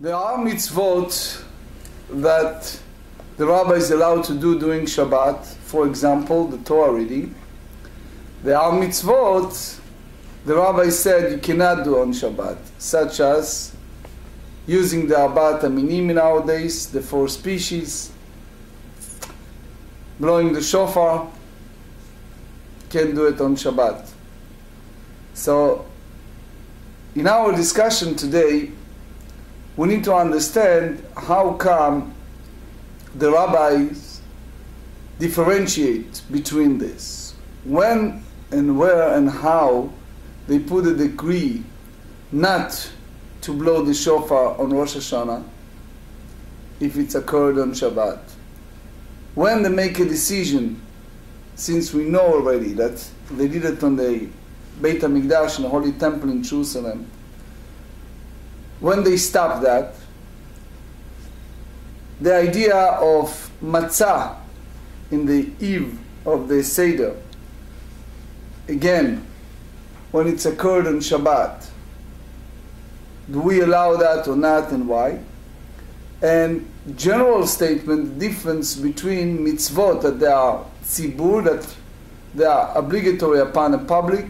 There are mitzvot that the rabbi is allowed to do during Shabbat. For example, the Torah reading. There are mitzvot the rabbi said you cannot do on Shabbat, such as using the arbat aminim nowadays, the 4 species, blowing the shofar. Can't do it on Shabbat. So, in our discussion today, we need to understand how come the rabbis differentiate between this. When and where and how they put a decree not to blow the shofar on Rosh Hashanah if it's occurred on Shabbat. When they make a decision, since we know already that they did it on the Beit HaMikdash in the Holy Temple in Jerusalem, when they stop that, the idea of matzah in the eve of the Seder, again, when it's occurred on Shabbat, do we allow that or not, and why? And general statement, the difference between mitzvot, that they are tzibur, that they are obligatory upon a public,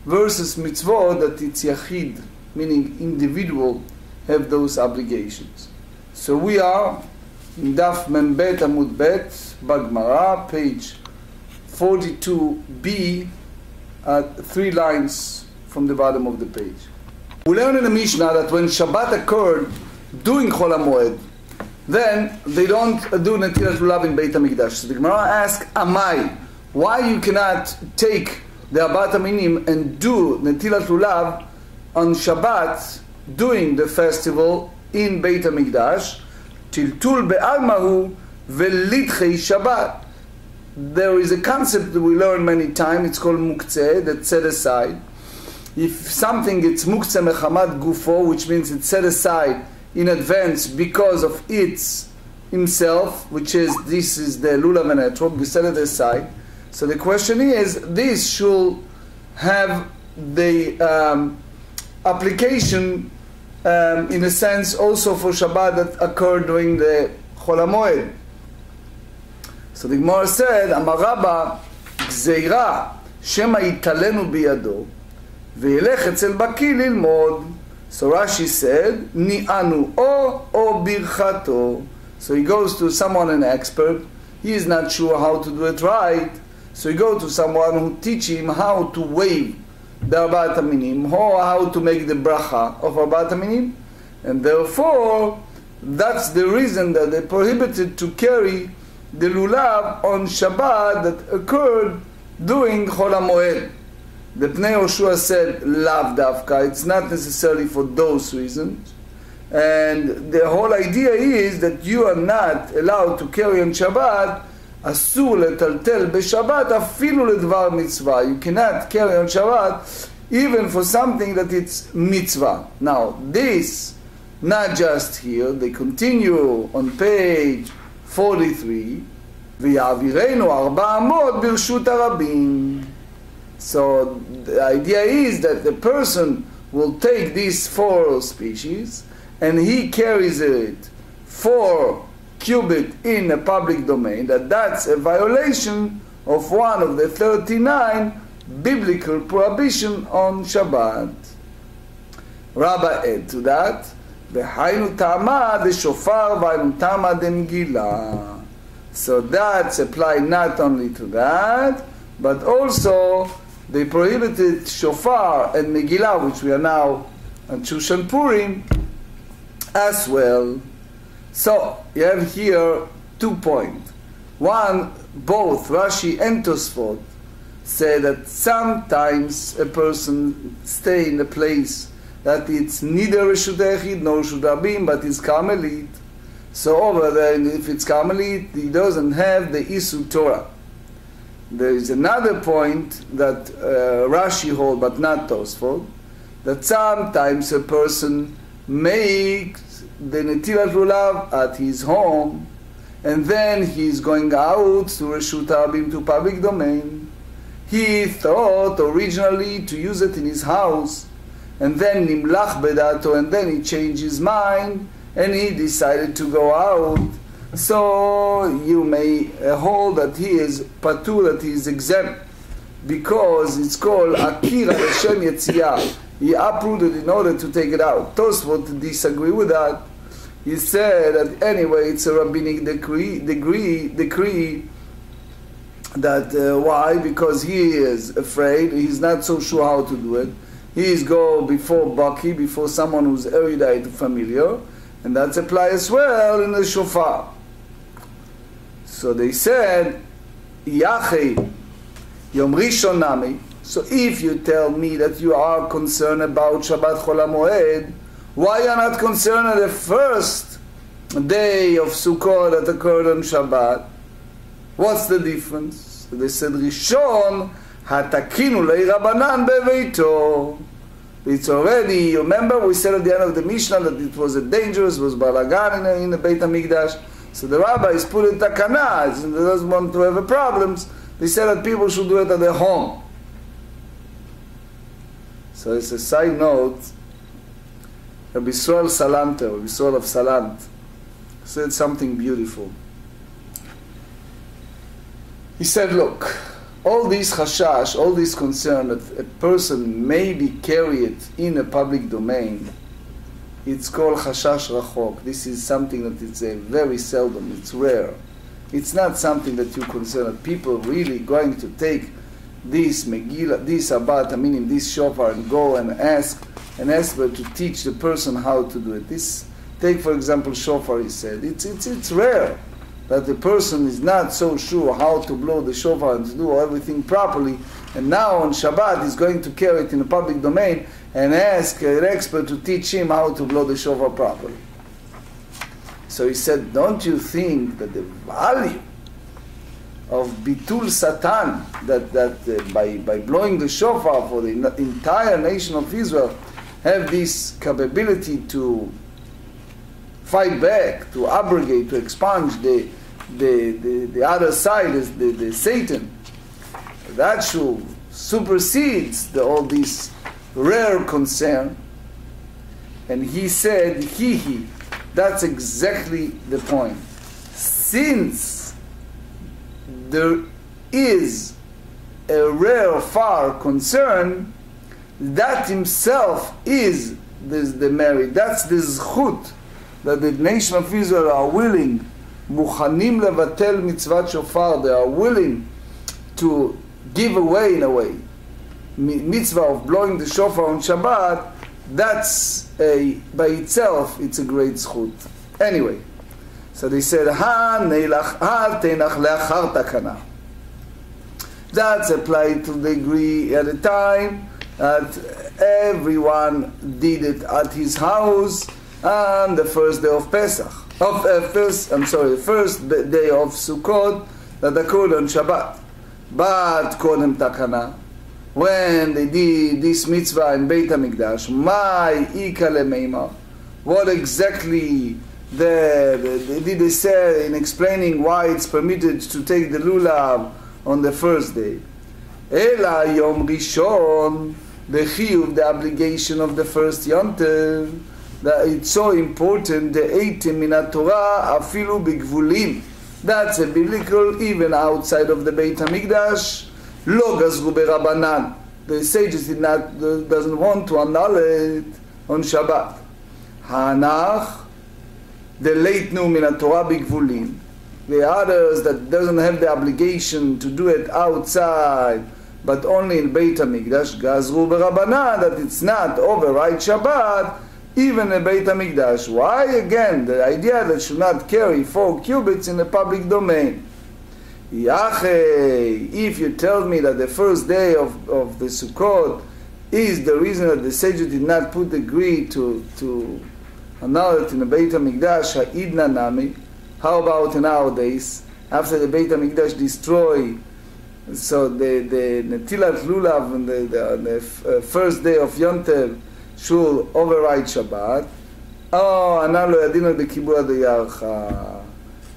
versus mitzvot that it's yachid, meaning individual, have those obligations. So we are in Daf Membet Amud Bet, Gemarrah, page 42b, 3 lines from the bottom of the page. We learn in the Mishnah that when Shabbat occurred during Chol HaMoed, then they don't do Netilat Lulav in Beit HaMikdash. So the Gemarrah asks, Amai, why you cannot take the Arbat Aminim and do Netilat Lulav on Shabbat during the festival in Beit HaMikdash, Tiltul Be'almahu Velitchei Shabbat. There is a concept that we learn many times, it's called muktzeh, that's set aside. If something gets muktzeh mechamat gufo, which means it's set aside in advance because of its himself, which is, this is the lulav and etrog, we set it aside. So the question is, this should have the application in a sense also for Shabbat that occurred during the Chol HaMoed. So the Gemarrah said, Amar Rabba, Gzeira, Shema yitalenu biyado, ve'yelech etzel baki lilmod. So Rashi said, Ni'anu o birchato. So he goes to someone, an expert. He is not sure how to do it right. So he goes to someone who teaches him how to wave the Arbat Aminim, or how to make the bracha of Arbat Aminim. And therefore, that's the reason that they prohibited to carry the lulav on Shabbat that occurred during Chol HaMoed. The Pnei Yoshua said, Lav Davka, it's not necessarily for those reasons. And the whole idea is that you are not allowed to carry on Shabbat, Asur letaltel b'Shabbat, afilu ledvar mitzvah. You cannot carry on Shabbat, even for something that it's mitzvah. Now, this, not just here, they continue on page 43, ויעבירנו 400 ברשות הרבים. So the idea is that the person will take these 4 species and he carries it 4 cubit in a public domain, that's a violation of one of the 39 biblical prohibition on Shabbat. Rabbi add to that, v'hainu ta'ama de shofar v'hainu ta'ama de megillah. So that's applied not only to that, but also they prohibited shofar and megillah, which we are now on Shushan Purim, as well. So you have here 2 points. One, both Rashi and Tosfot say that sometimes a person stay in a place that it's neither Reshut Echid nor Reshut Rabim, but it's Carmelit. So over there, if it's Carmelit, he doesn't have the Isur Torah. There is another point that Rashi holds, but not Tosfot, that sometimes a person makes the Netilat Lulav at his home, and then he's going out to Reshut Rabim, to public domain. He thought originally to use it in his house, and then nimlach bedato, and then he changed his mind, and he decided to go out. So you may hold that he is patur, that he is exempt, because it's called akira l'shem yetziyah. He uprooted in order to take it out. Tosfot disagree with that. He said that anyway it's a rabbinic decree that why? Because he is afraid, he's not so sure how to do it. He is go before Baki, before someone who's erudite, familiar, and that's applied as well in the shofar. So they said, Yachei Yom Rishon Nami. So if you tell me that you are concerned about Shabbat Chol HaMoed, why are you not concerned at the first day of Sukkot that occurred on Shabbat? What's the difference? So they said, Rishon hatakinu lei Rabbanan beveito. It's already, remember we said at the end of the Mishnah that it was dangerous, it was balagan in the Beit HaMikdash. So the rabbis put in takana, and they doesn't want to have problems. They said that people should do it at their home. So it's a side note. Rabbi Yisrael Salante, Rabbi Yisrael of Salant, said something beautiful. He said, look, all this chashash, all this concern that a person may be carried in a public domain, it's called chashash rachok. This is something that it's very seldom, it's rare. It's not something that you concern that people really going to take this Megillah, this Abbat, meaning this shofar, and go and ask an expert to teach the person how to do it. This, take for example shofar, he said, it's rare that the person is not so sure how to blow the shofar and to do everything properly, and now on Shabbat he's going to carry it in the public domain and ask an expert to teach him how to blow the shofar properly. So he said, don't you think that the value of bitul satan, that by blowing the shofar for the entire nation of Israel have this capability to fight back, to abrogate, to expunge the other side, is the Satan, that should supersedes all this rare concern. And he said, that's exactly the point. Since there is a rare far concern, that himself is the merit, that's the zchut, that the nation of Israel are willing, muchanim levatel mitzvat shofar, they are willing to give away, in a way, mitzvah of blowing the shofar on Shabbat. That's by itself, it's a great zchut. Anyway, so they said, that's applied to the degree at a time that everyone did it at his house on the first day of Pesach, the first day of Sukkot that occurred on Shabbat. But kodem takana, when they did this mitzvah in Beit HaMikdash, what exactly did they say in explaining why it's permitted to take the lulav on the first day? Ela yom rishon, the chiyuv, the obligation of the first yontev, that it's so important, the eitim min Torah afilu b'gvulim. That's a biblical, even outside of the Beit HaMikdash. Lo gazru berabanan. The sages doesn't want to annul it on Shabbat. Hanach, the leitnu min Torah b'gvulim. The others that doesn't have the obligation to do it outside, but only in Beit HaMikdash, gazru berabanan, that it's not override Shabbat, even in Beit HaMikdash. Why? Again, the idea that should not carry 4 cubits in the public domain. If you tell me that the first day of the Sukkot is the reason that the sages did not put the agree to annul it in the Beit HaMikdash, ha'idna nami, how about nowadays, after the Beit HaMikdash destroy, so the Netilat Lulav on the first day of Yom Tov should override Shabbat.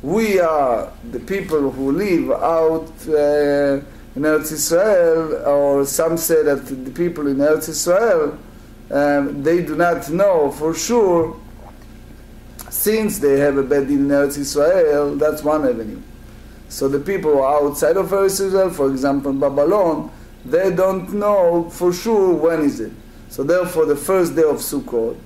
We are the people who live out in Eretz Israel, or some say that the people in Eretz Israel they do not know for sure, since they have a bed din in Eretz Israel, that's one avenue. So the people outside of Eretz Israel, for example, Babylon, they don't know for sure when is it. So therefore, the first day of Sukkot,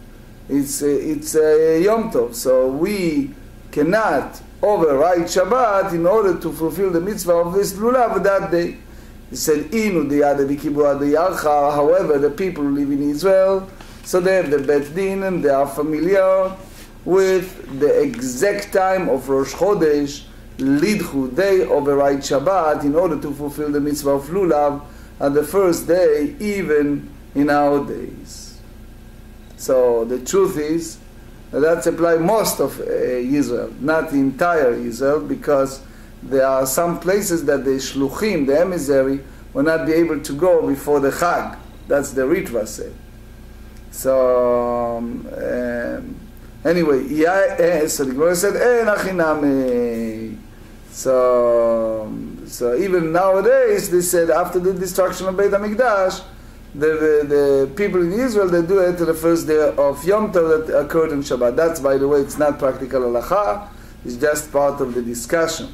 it's Yom Tov. So we cannot override Shabbat in order to fulfill the mitzvah of this lulav that day. He said, however, the people who live in Israel, so they have the Bet Din and they are familiar with the exact time of Rosh Chodesh, Lidchu, they override Shabbat in order to fulfill the mitzvah of lulav at the first day, even in our days. So the truth is, that's applied most of Israel, not the entire Israel, because there are some places that the shluchim, the emissary, will not be able to go before the Chag. That's the Ritva said. So anyway, so the Gemara said, so even nowadays, they said after the destruction of Beit HaMikdash, the people in Israel, they do it to the first day of Yom Tov that occurred in Shabbat. That's, by the way, it's not practical halacha, it's just part of the discussion.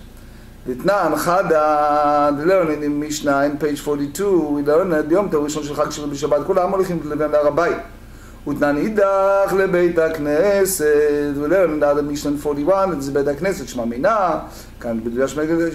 Ditnan Chada, learning in Mishnah, in page 42, we learn that Yom Tov Rishon Shel Chag Shiva B'Shabbat, Kulam Holichim Leven L'Har HaBayit. Utnan Idach LeBeit HaKnesset, we learn that the Mishnah 41, it's Beit HaKnesset, Shema Mina, כאן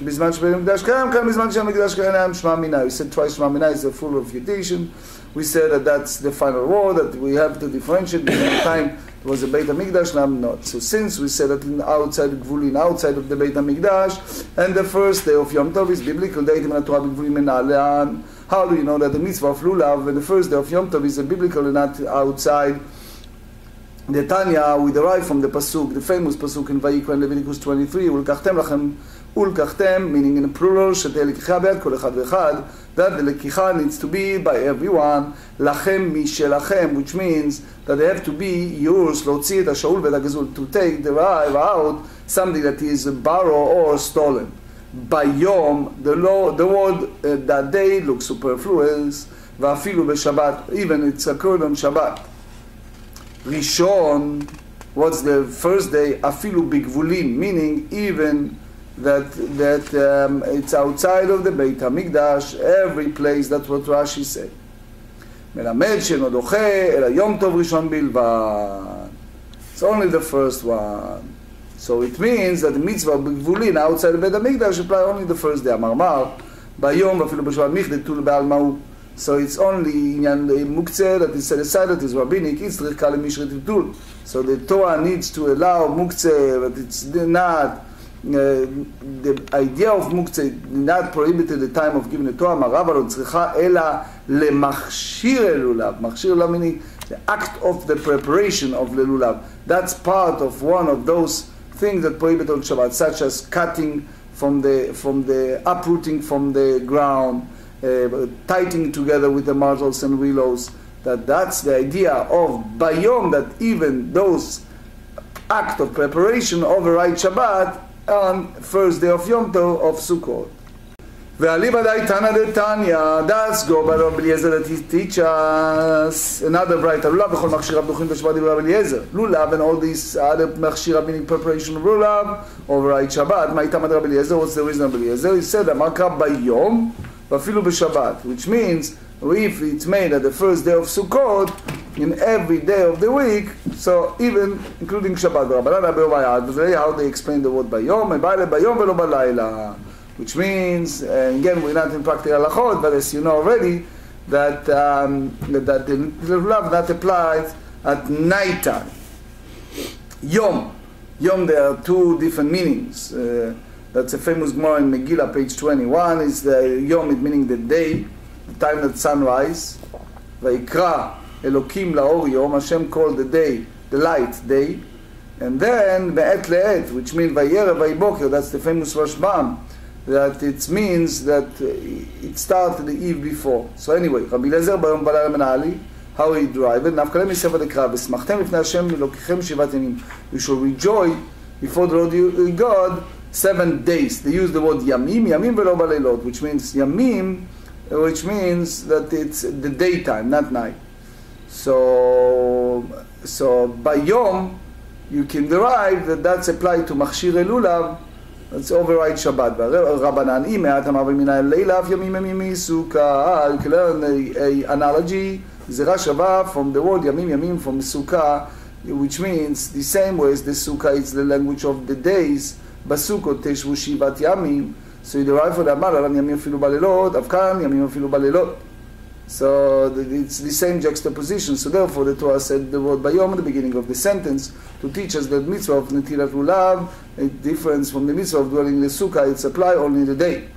בזמן שבית המקדש קיים, כאן בזמן שהמקדש קיים, שמע מינה. We said twice שמע מינה is a full refutation. We said that that's the final word, that we have to differentiate between the time it was a Beit HaMikdash, now not. So since we said that outside Gvulin, outside of the Beit HaMikdash, and the first day of Yom Tov is biblical date in the Torah b'Gvulin Menalean. How do you know that the mitzvah of Lulav and the first day of Yom Tov is a biblical and not outside? The Tanya, we derive from the Pasuk, the famous Pasuk in Vayikra in Leviticus 23, Ulkachtem lachem, Ulkachtem, meaning in a plural, Shetei lekicha be'ad kol echad ve'echad, that the lekicha needs to be by everyone, lachem mishelachem, which means that they have to be yours, lotzi et ha'shaul ve'et ha'gezul, to take, derive out something that is borrowed or stolen. By Yom, the word that day looks superfluous, va'afilu be'Shabbat, even it's occurred on Shabbat. Rishon, what's the first day? Afilu bigvulin, meaning even that it's outside of the Beit HaMikdash, every place. That's what Rashi said. Melamed she'eno doche ela Yom Tov Rishon bilvad. It's only the first one. So it means that the mitzvah bigvulin outside the Beit HaMikdash apply only the first day. Amarmar bayom afilu b'Shabbat michde tul be'al ma'u. So it's only inyan muktzeh that is set aside, that is rabbinic. So the Torah needs to allow muktzeh, but it's not the idea of muktzeh not prohibited at the time of giving the Torah. Marav lo tzricha ela lemachshir elulav. Machshir elulav meaning the act of the preparation of the lulav. That's part of one of those things that prohibit on Shabbat, such as cutting from the uprooting from the ground. Tightening together with the myrtles and willows, that's the idea of bayom, that even those act of preparation override Shabbat on first day of Yom Tov of Sukkot. Ve'ali badai tana de Tanya, that's go by Rabbi Eliezer that he teach us another bright lulav v'chol machshir abduchim v'shabbat Rabbi Eliezer. Lulav and all these other machshir meaning preparation of lulav override Shabbat. Ma'itam Rabbi Eliezer, what's the reason of Rabbi Eliezer? He said Amarka bayom Vafilu b'Shabbat, which means if it's made at the first day of Sukkot, in every day of the week, so even including Shabbat, how they explain the word bayom, and bayom velo balayla, which means, again, we're not in practical halachot, but as you know already, that the lulav not applied at night time. Yom, there are two different meanings. That's a famous Gemarrah in Megillah, page 21. Is the Yom, it meaning the day, the time that sunrise. Vayikra Elokim laor Yom, Hashem called the day, the light day. And then Me'et le'et, which means Vayerev Vayiboker, that's the famous Rashbam, that it means that it started the eve before. So anyway, Rabbi Eliezer Bayom Balayla Menali, how he drive it, Nafkalem Yiseva Dekra, V'smachtem Lifnei Hashem Elokichem Shivat Yamim. You shall rejoice before the Lord your God 7 days. They use the word Yamim velo baleilot, which means Yamim, which means that it's the daytime, not night. So by Yom, you can derive that that's applied to Machshirei Lulav, that's override Shabbat. Rabbanan, you can learn an analogy, Zera Shavah, from the word Yamim Yamim from Sukkah, which means the same way as the Sukkah is the language of the days, Basukot Teshvu Shivat Yamim, so you derive for the Amal, Yamim Afilu Balelot, Avkan, Yamim Afilu Balelot. So it's the same juxtaposition. So therefore the Torah said the word Bayom at the beginning of the sentence to teach us that mitzvah of Netilat Lulav, a difference from the mitzvah of dwelling in the Sukkah, it's applied only in the day.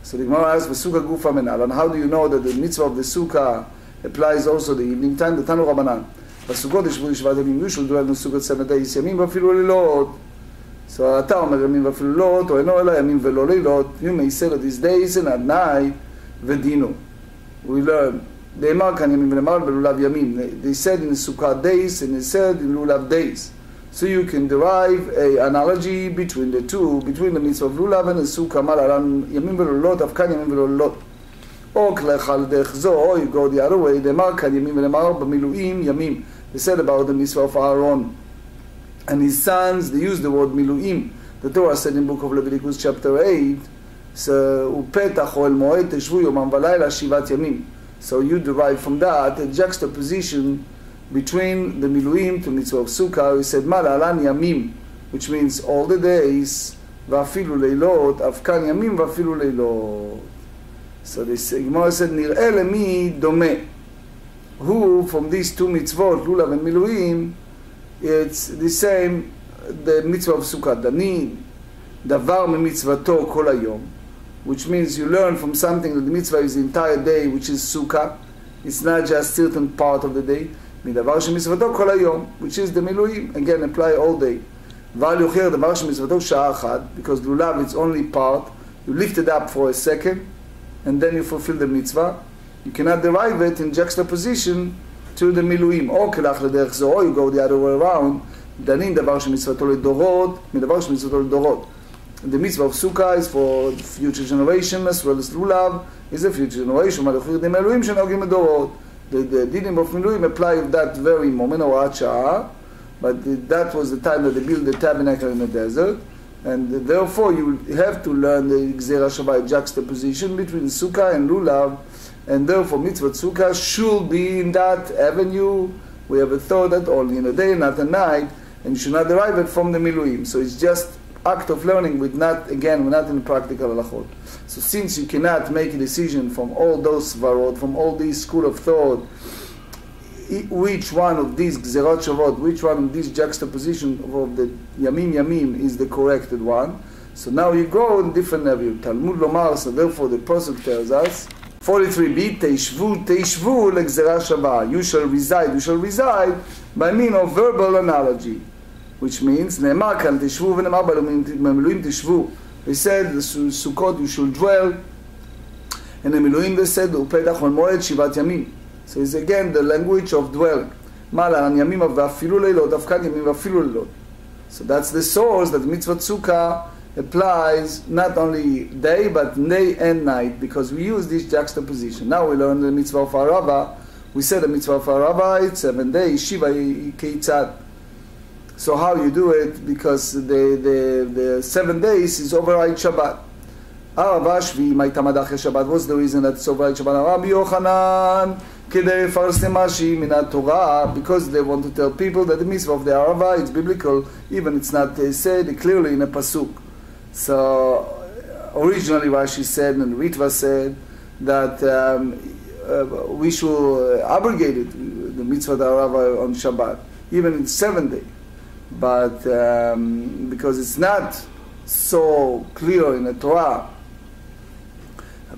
So the Gemara asks, V'Sukkah Gufa Menal, and how do you know that the mitzvah of the Sukkah applies also the evening time? The Tanu Rabbanan. V'Sukkot Yishvu Yishvat Yamim, you shall dwell in the Sukkot 7 days, Yamim V'Afilu Lilot. So Ata Omer Yamim V'Afilu Lilot, or Eno Ela Yamim V'Lo Lilot, you may say that these days and at night, V'Dinu. We learn, they said in the Sukkah days and they said in Lulav days. So you can derive an analogy between the two, between the mitzvah of Lulav and the Sukkah. Yamim v'lulot, Avkan Yamim v'lulot. Or Klechal Dechzo, or you go the other way, they said about the mitzvah of Aaron and his sons, they used the word Miluim. The Torah said in the book of Leviticus chapter 8, so you derive from that a juxtaposition between the Miluim to mitzvah of Sukkah. He said, Malalan Yamim, which means all the days, Vafilu Leilot, Avkan Yamim, Vafilu Leilot. So this Gemarrah said, Nir'eh lemi domeh. Who, from these two mitzvot, Lulav and Miluim, it's the same, the mitzvah of Sukkah, Dani, Davar me mitzvato kol hayom, which means you learn from something that the mitzvah is the entire day, which is Sukkah. It's not just certain part of the day. Midavar shemitzvato kol hayom, which is the Miluim, again apply all day. Val yocher davar shemitzvato sha'ah achad, because Lulav it's only part. You lift it up for a second, and then you fulfill the mitzvah. You cannot derive it in juxtaposition to the Miluim. Or kelach l'derech zo, or you go the other way around. Danin davar shemitzvato ledorot, midavar shemitzvato ledorot. The mitzvah of Sukkah is for the future generation, as well as Lulav is a future generation. The dinim of Miluim apply at that very moment, or Achah, but that was the time that they built the tabernacle in the desert, and therefore you have to learn the Gemarrah Succot juxtaposition between Sukkah and Lulav, and therefore mitzvah Sukkah should be in that avenue. We have a thought that only in the day, not at night, and you should not derive it from the Miluim. So it's just act of learning with not, again, we're not in practical halachot. So since you cannot make a decision from all those svarot, from all these school of thought, which one of these gzerot shavot, which one of these juxtaposition of the yamim yamim is the corrected one, so now you go in different avenue. Talmud lomar, so therefore the pasuk tells us, 43b, teishvu legzerah shavah, you shall reside by mean of verbal analogy. Which means, נאמר כאן תשבו ונאמר במילואים תשבו. They said, the Sukkot you should dwell, and the Miluim they said, ופתח מועד שבעת ימים. So it's again the language of dwell. מעלה ימים ואפילו לילות, אבקן ימים ואפילו לילות. So that's the source that mitzvah Sukkah applies not only day, but day and night, because we use this juxtaposition. Now we learn the mitzvah of Arava. We said the mitzvah of Arava, it's 7 days, Shiva Keitzad. So how you do it? Because the 7 days is override Shabbat. What's the reason that it's override Shabbat? Rabbi Yochanan, because they want to tell people that the mitzvah of the Arava is biblical, even it's not said clearly in a pasuk. So originally Rashi said and Ritva said that we should abrogate it, the mitzvah of the Arava on Shabbat, even in 7 days. But because it's not so clear in the Torah,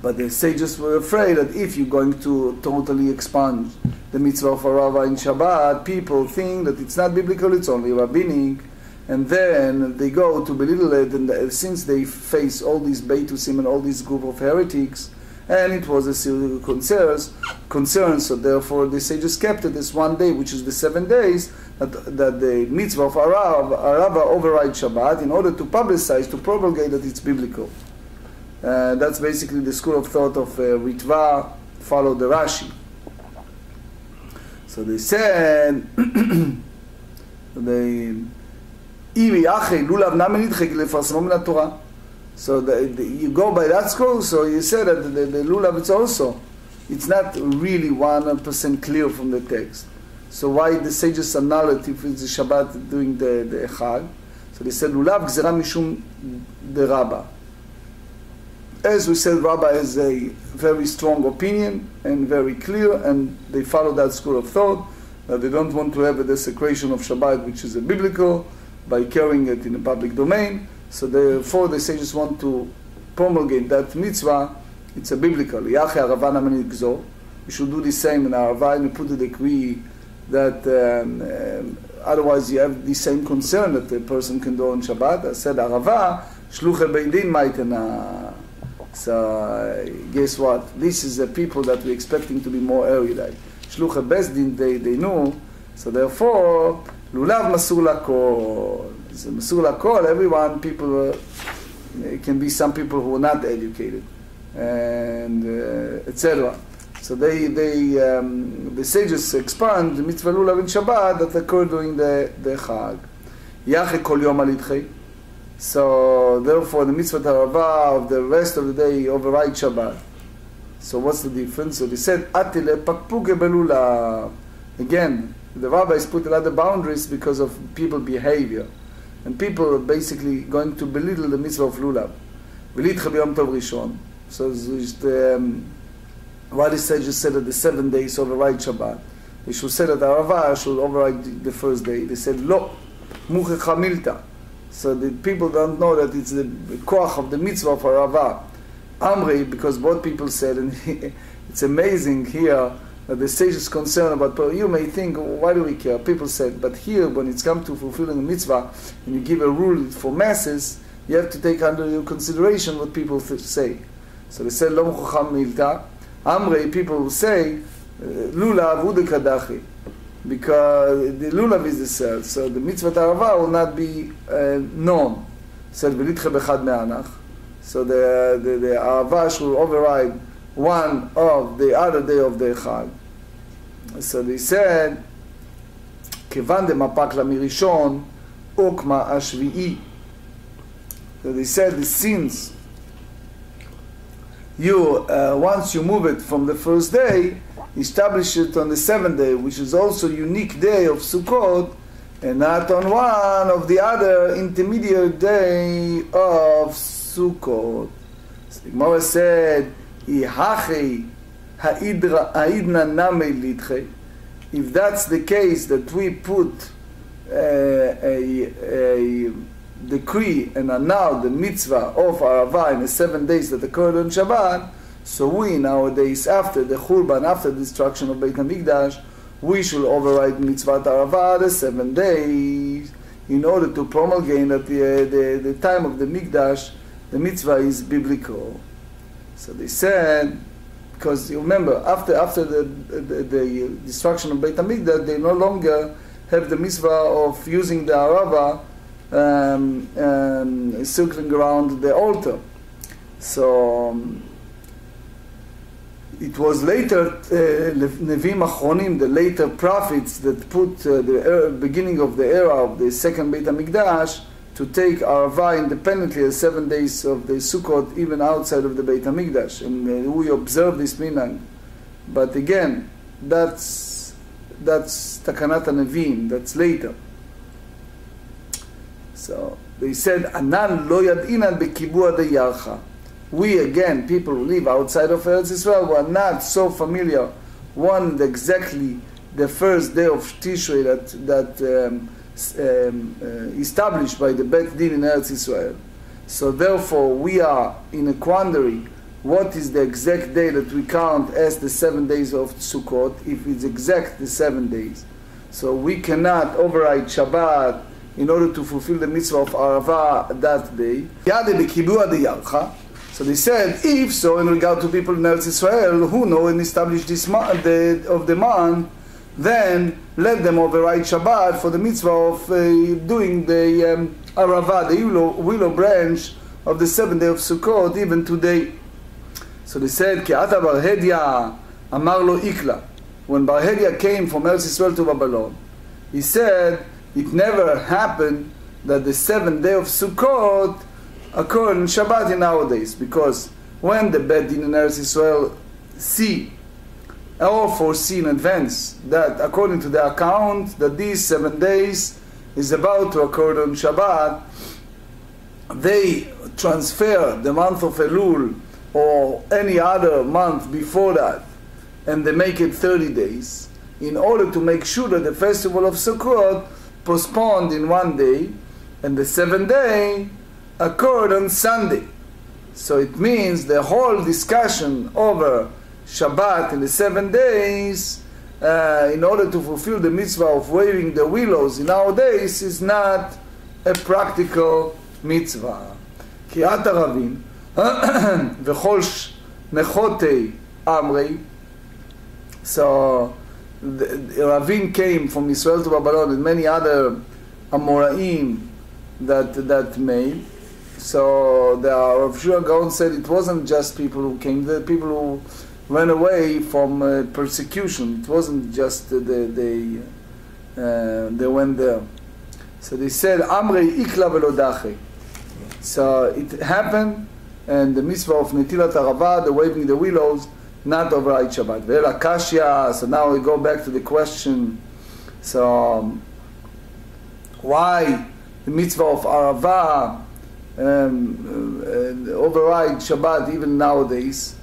but the sages were afraid that if you're going to totally expunge the mitzvah of Arava in Shabbat, people think that it's not biblical, it's only rabbinic, and then they go to belittle it, and since they face all these Beitusim and all these group of heretics, and it was a serious concern, so therefore the sages kept it as 1 day, which is the 7 days, that the mitzvah of Arava override Shabbat in order to publicize, to propagate that it's biblical. That's basically the school of thought of Ritva, follow the Rashi. So they said, so you go by that scroll, so you say that the lulav is also, it's not really 100% clear from the text. So why the sages annul it if it's the Shabbat doing the Chag? So they said, lulav gzera mishum de Rabbah. As we said, Rabbah has a very strong opinion and very clear, and they follow that school of thought, that they don't want to have a desecration of Shabbat, which is a biblical, by carrying it in a public domain. So therefore, the sages want to promulgate that mitzvah. It's a biblical. We should do the same in Arava, and we put a decree that otherwise you have the same concern that a person can do on Shabbat. I said Arava, shluchei beidin maitena. So guess what? This is the people that we're expecting to be more erudite. Shluchei bezdin, they know. So therefore, lulav masur lakol. So masur lakol, everyone, people, it can be some people who are not educated, and etc. So the sages expand the mitzvah lulav in Shabbat that occur during the Chag. Yache kol yom alidchei. So therefore, the mitzvah tarava of the rest of the day override Shabbat. So what's the difference? So they said atile pakpuke belulav. Again, the rabbis put a lot of boundaries because of people behavior. And people are basically going to belittle the mitzvah of lulav. V'litcha b'yom tov rishon. So why the sages said that the 7 days override Shabbat. They should say that the Arava should override the first day. They said, lo, muchecha milta. So the people don't know that it's the koach of the mitzvah of Arava. Amri, because both people said, and it's amazing here, that the sage is concerned about, you may think, why do we care? People said, but here, when it's come to fulfilling a mitzvah, and you give a rule for masses, you have to take under your consideration what people say. So they said, lo muchecha milta. Amrei, people will say, lulav udekadachi, because the lulav is the cell, so the mitzvah tarava will not be known. Said v'litche bechad me'anach. So the arava should override one of the other day of the Chag. So they said, kevan demapak lamirishon ukma ashvi'i. So they said the sins, you once you move it from the first day, establish it on the 7th day, which is also unique day of Sukkot, and not on one of the other intermediate day of Sukkot. So the Gemarrah said, if that's the case, that we put a decree and annul the mitzvah of Arava in the 7 days that occurred on Shabbat, so we nowadays, after the Churban, after the destruction of Beit HaMikdash, we should override mitzvah Arava the 7 days in order to promulgate that the time of the Mikdash, the mitzvah is biblical. So they said, because you remember, after the destruction of Beit HaMikdash, they no longer have the mitzvah of using the Arava circling around the altar. So it was later Nevim Achronim, the later prophets, that put the beginning of the era of the second Beit HaMikdash to take Arava independently as 7 days of the Sukkot, even outside of the Beit HaMikdash, and we observe this minhag. But again, that's Takanat HaNevim, that's later. So they said, Anan lo yad'inan bekibua deyarcha. We, again, people who live outside of Eretz Israel, were not so familiar one exactly the first day of Tishrei that established by the Bet Din in Eretz Israel. So therefore, we are in a quandary. What is the exact day that we count as the 7 days of Sukkot, if it's exact the 7 days? So we cannot override Shabbat in order to fulfill the mitzvah of Arava that day. So they said, if so, in regard to people in Eretz Israel who know and establish this month of the month, then let them override Shabbat for the mitzvah of doing the Arava, the willow branch of the 7th day of Sukkot, even today. So they said, Ki ata bar hedya amar lo ikla. when Bar Hedia came from Eretz Yisrael to Babylon, he said it never happened that the 7th day of Sukkot occurred in Shabbat in nowadays, because when the Beit Din in Eretz Yisrael see or foresee in advance that according to the account that these 7 days is about to occur on Shabbat, they transfer the month of Elul or any other month before that, and they make it 30 days in order to make sure that the festival of Sukkot postponed in 1 day, and the 7th day occurred on Sunday. So it means the whole discussion over Shabbat in the 7 days in order to fulfill the mitzvah of waving the willows in our days is not a practical mitzvah. קריאת ערבים וכל נכותי אמרי. So the Ravin came from Israel to Babylon and many other Amoraim that made. So the Rav Shua Gaon said it wasn't just people who came, the people who ran away from persecution. It wasn't just they went there. So they said Amrei ikla velo dache. So it happened, and the mitzvah of Netilat Arava, the waving the willows, not override Shabbat. Ve'ela kashya. So now we go back to the question. So why the mitzvah of Arava override Shabbat even nowadays?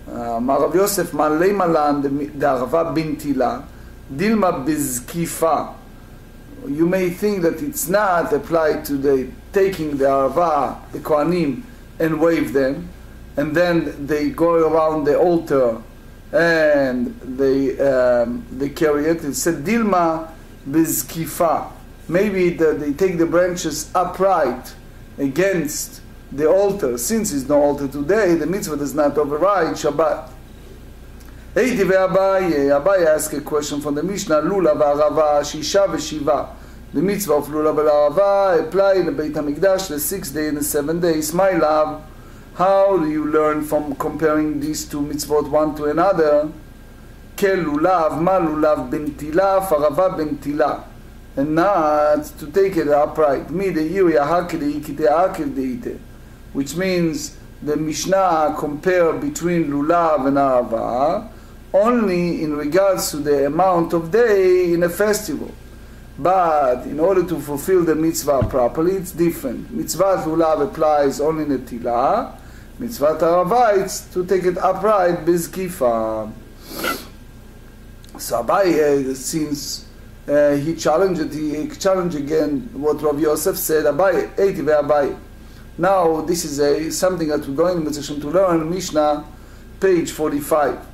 Rav Yosef Malei Malan the Arava bintila dilma bizkifa. You may think that it's not applied to the taking the Arava, the Kohanim, and wave them, and then they go around the altar and they carry it. It said Dilma bizkifa. Maybe they take the branches upright against the altar. Since it's no altar today, the mitzvah does not override Shabbat. Eiti ve'Abaye asked a question from the Mishnah, Lula v'Arava, Shisha v'Shiva. The mitzvah of Lula v'Arava apply in the Beit HaMikdash the 6th day and the 7th days. My love, how do you learn from comparing these two mitzvot one to another? Kel lulav, ma lulav bentila, farava bentila. And not to take it upright. Mi de'iri ahakili ikite ahakil de'ite. Which means the Mishnah compare between lulav and arava only in regards to the amount of day in a festival. But in order to fulfill the mitzvah properly, it's different. Mitzvah lulav applies only in netilah. Mitzvah arava, it's to take it upright, bizkifa. So Abaye, since he challenged again what Rav Yosef said, Abaye, Eiti ve'Abaye. Now this is something that we're going to learn, Mishnah, page 45.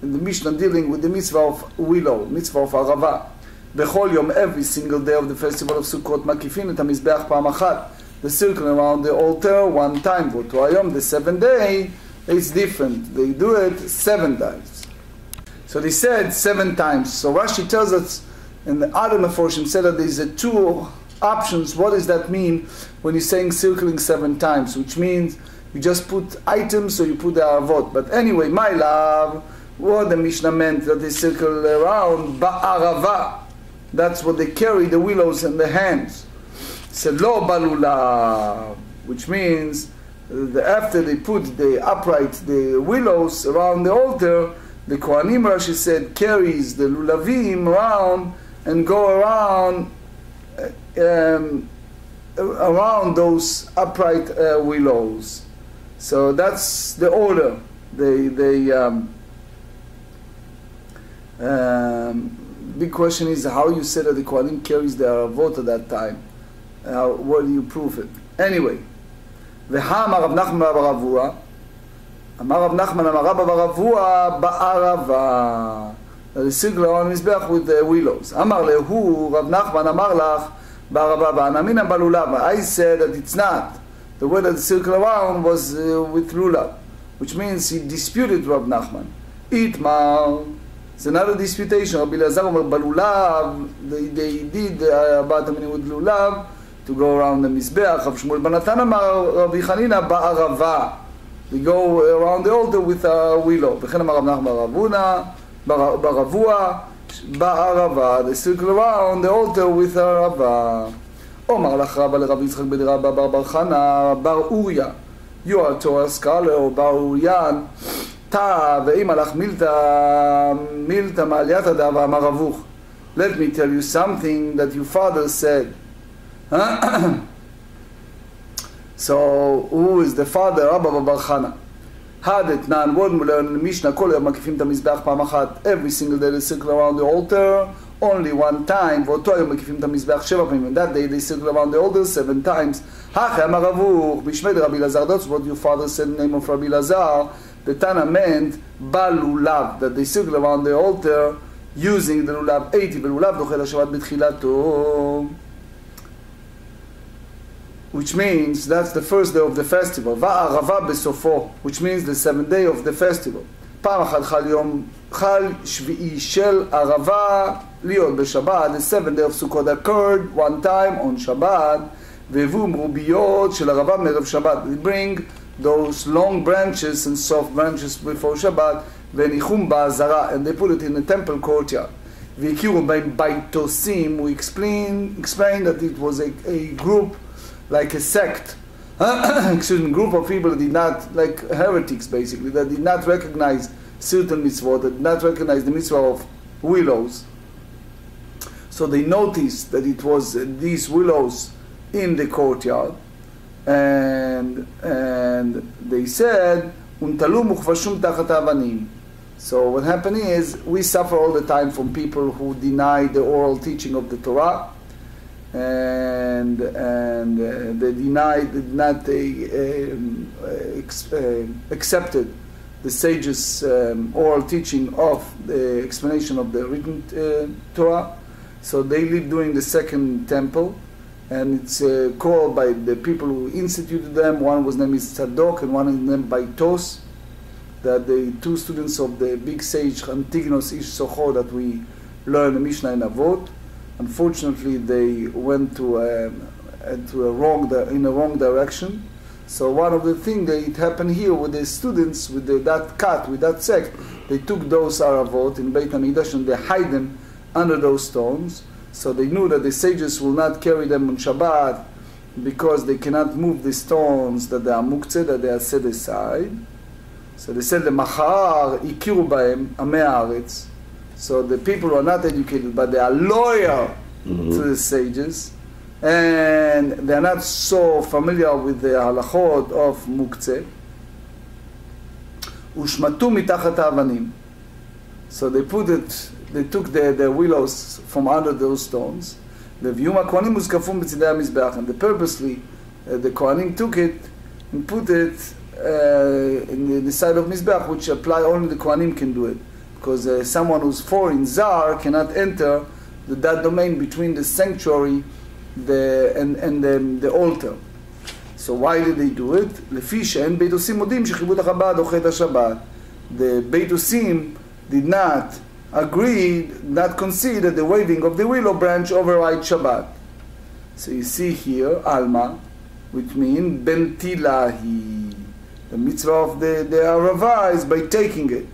In the Mishnah dealing with the mitzvah of willow, mitzvah of arava. Bechol yom, every single day of the festival of Sukkot, makifin et hamizbeach pa'am achat. They circle around the altar one time. But Ayom, the 7th day, it's different. They do it 7 times. So they said 7 times. So Rashi tells us, and the other Meforshim said that there's 2 options. What does that mean when you're saying circling 7 times? Which means you just put items or you put the aravot. But anyway, my love, what the Mishnah meant that they circle around ba'arava. That's what they carry, the willows in the hands. Said lo balula, which means after they put the upright the willows around the altar, the Kohanim, Rashi said, carries the lulavim around and go around those upright willows. So that's the order. Big question is how you said that the Kohanim carries the aravot at that time. Where do you prove it? Anyway, V'ha'amar Rav Nachman bar Ravua, Amar Rav Nachman Amar Rabba bar Ravua ba'arava. The circle around Mizbeach with the willows. Amar lehu Rav Nachman Amar lach ba'arava ba'anamina balulav. I said that it's not. The way that the circle around was with lulav, which means he disputed Rav Nachman. Itmar. It's another disputation. Rabbi Elazar Omer balulav. They did about a minute with lulav to go around the Mizbeach. Rav Shmuel ben Natan Amar Rabbi Chanina ba'arava. We go around the altar with a willow. V'chen Amar Rav Nachman bar Ravuna ברבוע, בערבה, they circle around the altar with הערבה. אומר לך רבא לרב יצחק בן רבא בר חנא בר אוריה, you are Torah scholar, או בר אוריין, תא ואם הלך מילתא מעליית הדא ואמר רבוך. Let me tell you something that your father said. So, who is the father? רבא בר חנא. הדתנן, what we learn in the Mishnah, כל יום מקיפים את המזבח פעם אחת. Every single day they circle around the altar, only one time, ואותו היום מקיפים את המזבח 7 פעמים. That day they circle around the altar 7 times. הכי אמר רבוך, בשמי דרבי אלעזר, that's what your father said in the name of Rabbi Elazar. The Tana meant בלולב, that they circle around the altar using the לולב 80, ולולב דוחה לשבת בתחילתו. Which means that's the first day of the festival. וערבה בסופו, which means the 7th day of the festival. פעם אחת חל שביעי של ערבה להיות בשבת. The 7th day of Sukkot occurred one time on שבת. והביאו מרוביות של ערבה מערב שבת. They bring those long branches and soft branches before שבת וניחום בעזרה, and they put it in the temple courtyard. והכירו בהם ביתוסים. We explained that it was a group, like a sect, excuse me, group of people that did not, like heretics basically, that did not recognize certain mitzvot, that did not recognize the mitzvah of willows. So they noticed that it was these willows in the courtyard, and they said, "Untalu mukhvashum tachat avanim." So what happened is, we suffer all the time from people who deny the oral teaching of the Torah, and they accepted the sages' oral teaching of the explanation of the written Torah. So they live during the second temple, and it's called by the people who instituted them. One was named Tzadok, and one is named Baitos. That the two students of the big sage Antignos Ish Socho that we learn in Mishnah and Avot. Unfortunately, they went in a wrong direction. So one of the things that happened here with the students, with that sect, they took those aravot in Beit HaMikdash and they hide them under those stones. So they knew that the sages will not carry them on Shabbat because they cannot move the stones that they are muktzeh, that they are set aside. So they said, "Lemachar ikiru bahem amei haaretz." So the people who are not educated, but they are loyal to the sages, and they are not so familiar with the halachot of muktzeh. Ushmatu mitachat ha'avanim. So they took the willows from under those stones. The v'yum ha'kohanim uzkafum b'tzidei ha'mizbeach, and purposely the kohanim took it and put it in the side of mizbeach, which apply only the kohanim can do it. Because someone who's foreign, zar, cannot enter that domain between the sanctuary and the altar. So why did they do it? לפי שאין ביתוסים מודים שכיבוד החב"ד דוחה את השבת. The ביתוסים did not agree, not concede that the waving of the willow branch overrides Shabbat. So you see here, alma, which means bentilahi. The mitzvah of the arava is by taking it,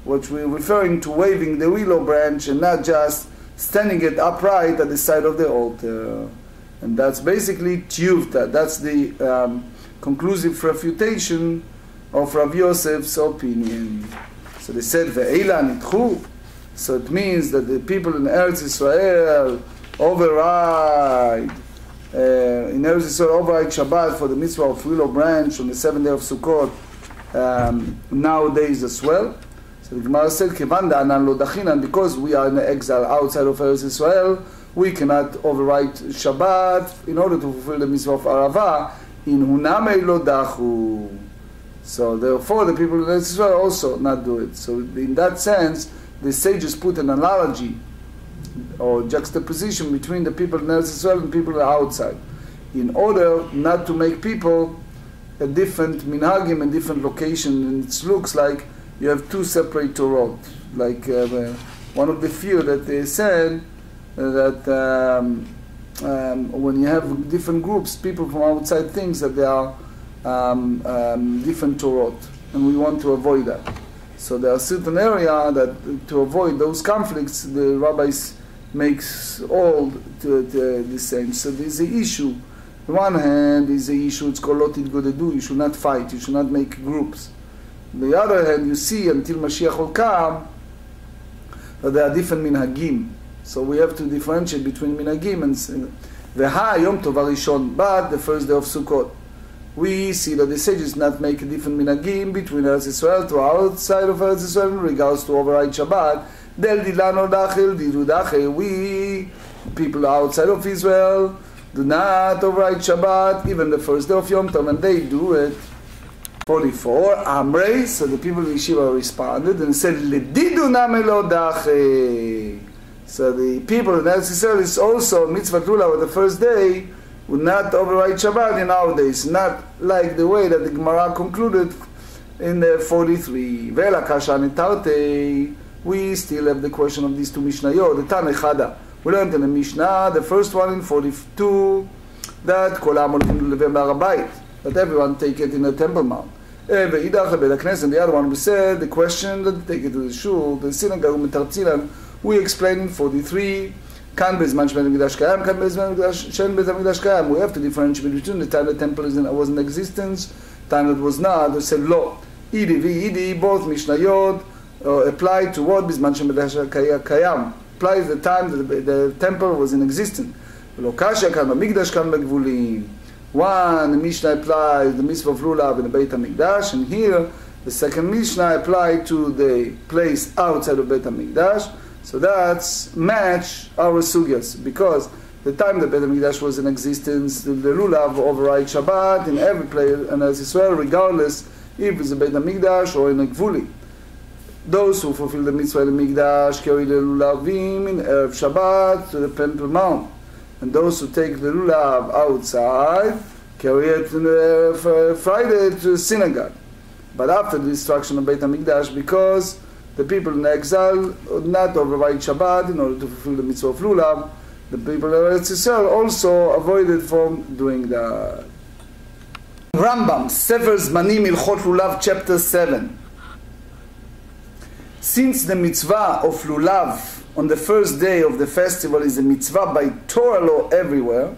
which we're referring to waving the willow branch and not just standing it upright at the side of the altar. And that's basically tiyuvta. That's the conclusive refutation of Rav Yosef's opinion. So they said, ve'ela nitchu. So it means that the people in Eretz Israel override Shabbat for the mitzvah of willow branch on the 7th day of Sukkot nowadays as well. So the Gemara said, because we are in exile outside of Eretz Israel, we cannot overwrite Shabbat in order to fulfill the mitzvah of Arava. In Huname lo dachu. So therefore, the people in Eretz Israel also not do it. So in that sense, the sages put an analogy or juxtaposition between the people in Eretz Israel and people outside, in order not to make people a different minhagim and different location. And it looks like you have two separate Torot. Like one of the few that they said that when you have different groups, people from outside thinks that they are different Torot, and we want to avoid that. So there are certain areas that, to avoid those conflicts, the rabbis makes all the same. So there's the issue. On one hand, is the issue, it's called lot itgodedu, you should not fight, you should not make groups. On the other hand, you see until Mashiach will come, that there are different minhagim. So we have to differentiate between minhagim and Veha Yom Tov Harishon, but the first day of Sukkot. We see that the sages not make a different minhagim between Eretz Yisrael to outside of Eretz Yisrael in regards to override Shabbat. Del dilano dachil didu dachil. We, people outside of Israel, do not override Shabbat, even the first day of Yom Tov, and they do it. 44, Amrei, so the people of Yeshiva responded and said, Ledidu namelo dachil. So the people in Eretz Yisrael is also mitzvah lulav on the first day, would not override Shabbat in our days, not like the way that the Gemara concluded in 43. Vela kasha netarte. We still have the question of these two Mishnayot. The Tana Chada. We learned in the Mishnah, the first one in 42, that kolam olchim levei b'Harabayit, that everyone take it in the Temple Mount. Ve'idach leBeit HaKnesset. The other one we said the question that they take it to the shul, the synagogue metartzilan. We explained in 43. Kan bezman shebeit hamikdash kayam, kan bezman shen beit hamikdash kayam. We have to differentiate between the time the temple was in existence, time that was not. We said lo. Idi v'idi, both Mishnayot apply to what bizman shen beit hamikdash kayam. Applies the time that the temple was in existence. Lo kasha kan hamikdash kan begvulim. One Mishnah applies the mitzvah of lulav in the Beit HaMikdash, and here the second Mishnah applied to the place outside of Beit HaMikdash. So that's match our sugyas, because the time the Beit HaMikdash was in existence, the lulav override Shabbat in every place, and as Israel, regardless if it's a Beit HaMikdash or in a Gvuli. Those who fulfill the mitzvah in the Mikdash carry the lulavim in Erev Shabbat to the Temple Mount, and those who take the lulav outside carry it in the Friday to the synagogue. But after the destruction of Beit HaMikdash, because the people in exile would not override Shabbat in order to fulfill the mitzvah of lulav, the people of Eretz Yisrael also avoided from doing that. Rambam, Sefer Zmanim Ilchot Lulav, chapter 7. Since the mitzvah of lulav on the first day of the festival is a mitzvah by Torah law everywhere,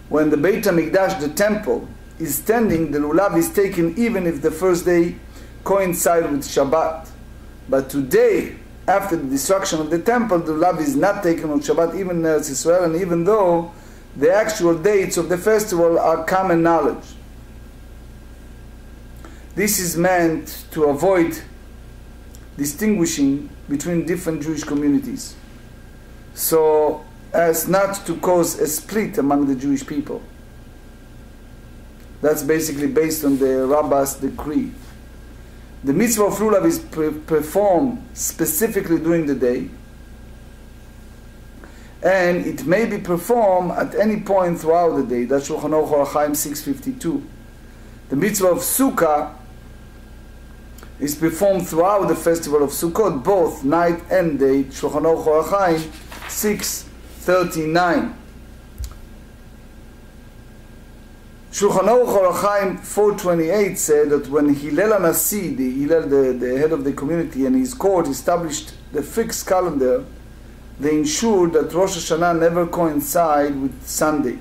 when the Beit HaMikdash, the temple, is standing, the lulav is taken even if the first day coincides with Shabbat. But today, after the destruction of the temple, the lulav is not taken on Shabbat, even in Eretz Yisrael, and even though the actual dates of the festival are common knowledge. This is meant to avoid distinguishing between different Jewish communities, so as not to cause a split among the Jewish people. That's basically based on the Rabbah's decree. The mitzvah of lulav is performed specifically during the day, and it may be performed at any point throughout the day. That's Shulchan Aruch Orach Chaim 652. The mitzvah of Sukkah is performed throughout the festival of Sukkot, both night and day. Shulchan Aruch Orach Chaim 639. Shulchan Aruch Orach Chaim 428 said that when Hillel HaNasi, the head of the community, and his court established the fixed calendar, they ensured that Rosh Hashanah never coincide with Sunday,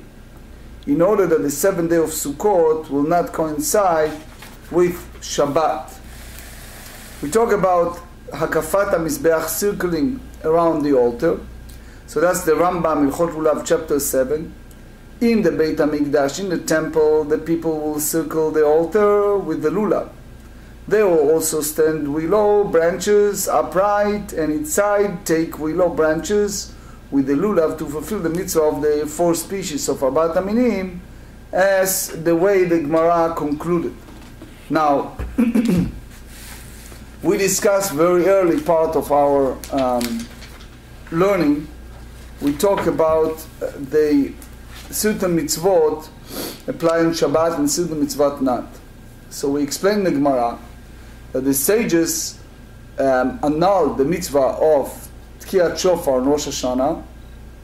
in order that the 7th day of Sukkot will not coincide with Shabbat. We talk about Hakafat HaMizbeach, circling around the altar. So that's the Rambam Ilchot Lulav, chapter 7. In the Beit HaMikdash, in the temple, the people will circle the altar with the lulav. They will also stand willow branches upright, and inside take willow branches with the lulav to fulfill the mitzvah of the 4 species of Arbat Aminim, as the way the Gemara concluded. Now, we discussed very early part of our learning. We talk about the certain mitzvot apply on Shabbat and certain mitzvot not. So we explained in the Gemara that the sages annulled the mitzvah of Tkiyat Shofar on Rosh Hashanah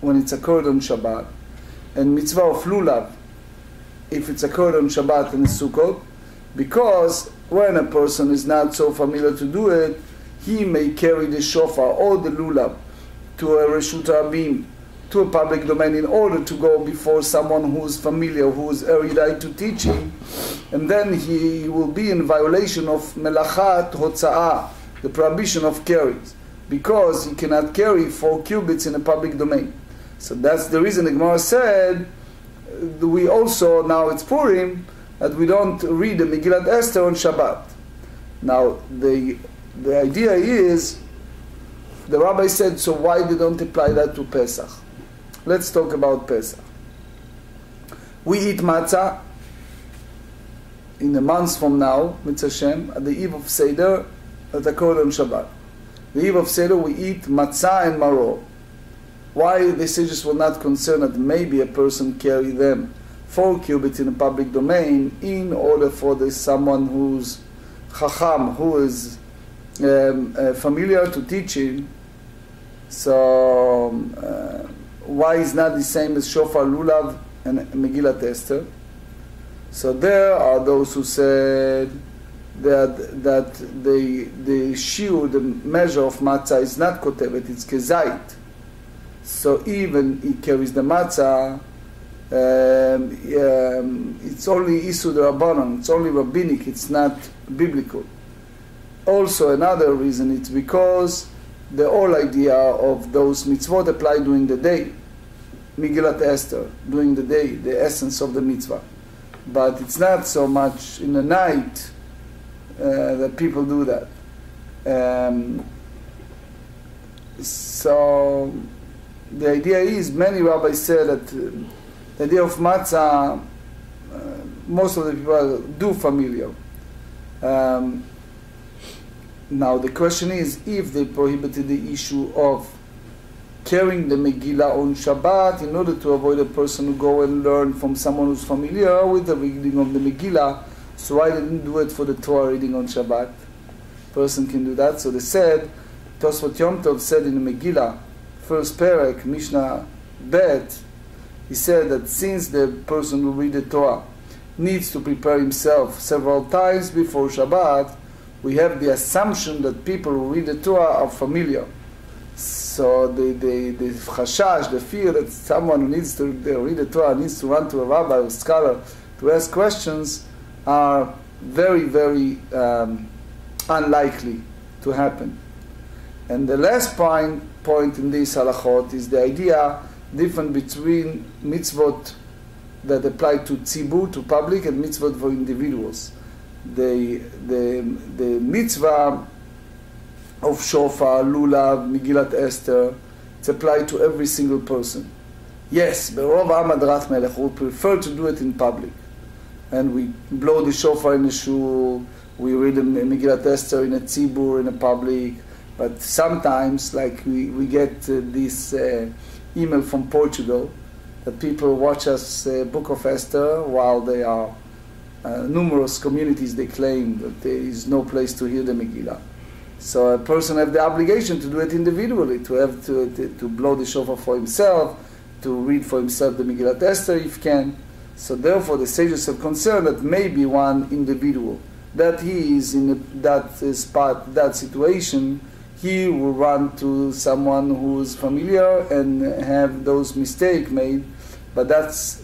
when it's occurred on Shabbat, and mitzvah of lulav if it's occurred on Shabbat and Sukkot, because when a person is not so familiar to do it, he may carry the shofar or the lulav to a reshut rabim, to a public domain, in order to go before someone who is familiar, who is erudite to teaching, and then he will be in violation of melachat hotza'ah, the prohibition of carries, because he cannot carry 4 cubits in a public domain. So that's the reason the Gemara said, we also, now it's Purim, that we don't read the Megillat Esther on Shabbat. Now, the idea is, the rabbi said, so why they don't apply that to Pesach? Let's talk about Pesach. We eat matzah in a month from now, Mitzvah Hashem, at the eve of Seder, at the Kol on Shabbat. The eve of Seder, we eat matzah and maror. Why the sages were not concerned that maybe a person carry them 4 cubits in a public domain in order for someone who's chacham, who is familiar to teaching. So why is not the same as shofar, lulav, and Megillat Esther? So there are those who said that the shiur, the measure of matzah, is not kotevet, it's kezait. So even he carries the matzah, it's only Isu de Rabbanon, it's only rabbinic, it's not biblical. Also another reason, it's because the whole idea of those mitzvot apply during the day. Megillat Esther, during the day, the essence of the mitzvah. But it's not so much in the night that people do that. So the idea is, many rabbis say that the idea of matzah, most of the people do familiar. Now the question is, if they prohibited the issue of carrying the Megillah on Shabbat in order to avoid a person who go and learn from someone who's familiar with the reading of the Megillah, so why they didn't do it for the Torah reading on Shabbat? Person can do that. So they said, Tosfot Yom Tov said in the Megillah, first Perek, Mishnah Bet, he said that since the person who read the Torah needs to prepare himself several times before Shabbat, we have the assumption that people who read the Torah are familiar. So the chashash, the fear that someone who needs to read the Torah needs to run to a rabbi or scholar to ask questions are very, very unlikely to happen. And the last point in this halachot is the idea different between mitzvot that apply to tzibur, to public, and mitzvot for individuals. The mitzvah of shofar, lulav, Megillat Esther, it's applied to every single person. Yes, Berov Amad Rat Melech would prefer to do it in public. And we blow the shofar in the shul, we read the Megillat Esther in a tzibur, in a public, but sometimes, like we get this email from Portugal, that people watch us Book of Esther while they are numerous communities, they claim that there is no place to hear the Megillah. So a person has the obligation to do it individually, to have to blow the shofar for himself, to read for himself the Megillat Esther if can. So therefore the sages have concerned that maybe one individual, that he is in that spot, that situation, he will run to someone who is familiar and have those mistakes made. But that's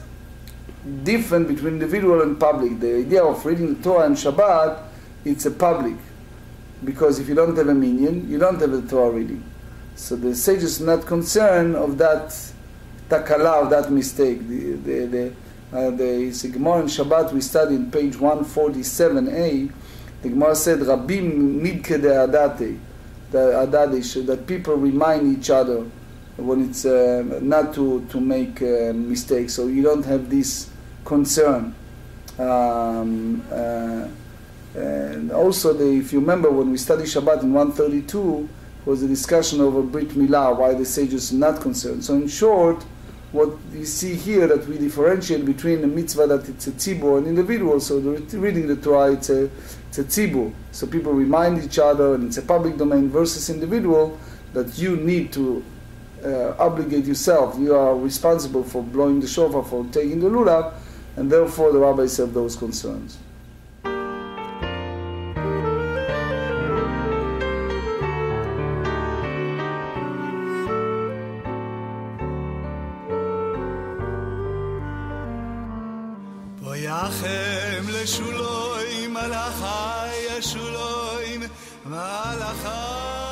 different between individual and public. The idea of reading the Torah and Shabbat, it's a public. Because if you don't have a minyan, you don't have the Torah reading. So the sages are not concerned of that takala, of that mistake. The Gemarrah in Shabbat we studied in page 147a, the Gemara said, Rabim midke de adate, that people remind each other when it's not to make mistakes, so you don't have this concern. And also, if you remember, when we studied Shabbat in 132, was a discussion over Brit Milah, why the sages are not concerned. So in short, what you see here, that we differentiate between a mitzvah that it's a tzibur and individual. So reading the Torah, it's a tzibur. So people remind each other, and it's a public domain, versus individual, that you need to obligate yourself. You are responsible for blowing the shofar, for taking the lulav, and therefore the rabbis have those concerns. ויחם לשולוים מלאכי השולוים מלאכי